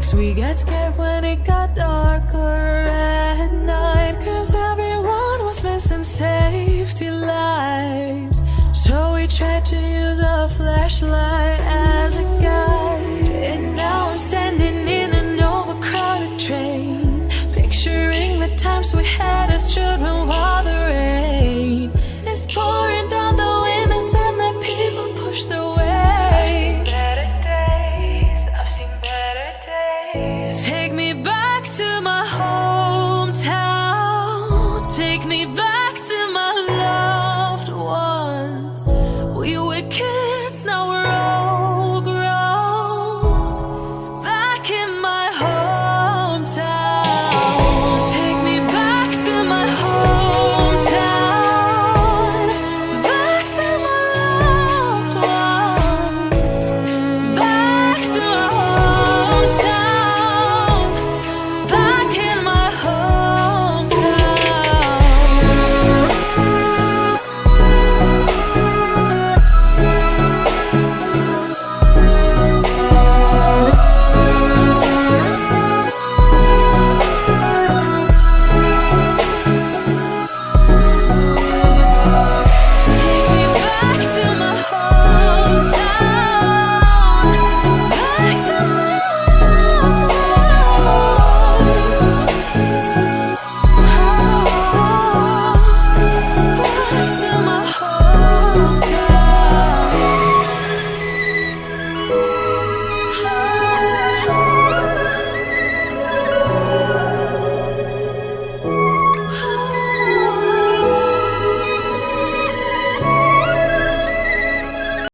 Cause we got scared when it got darker at night, cause everyone was missing safety lights. So we tried to use a flashlight as a guide. And now I'm standing in an overcrowded train, picturing the times we had as children while the rain is pouring down the windows and the people push their way.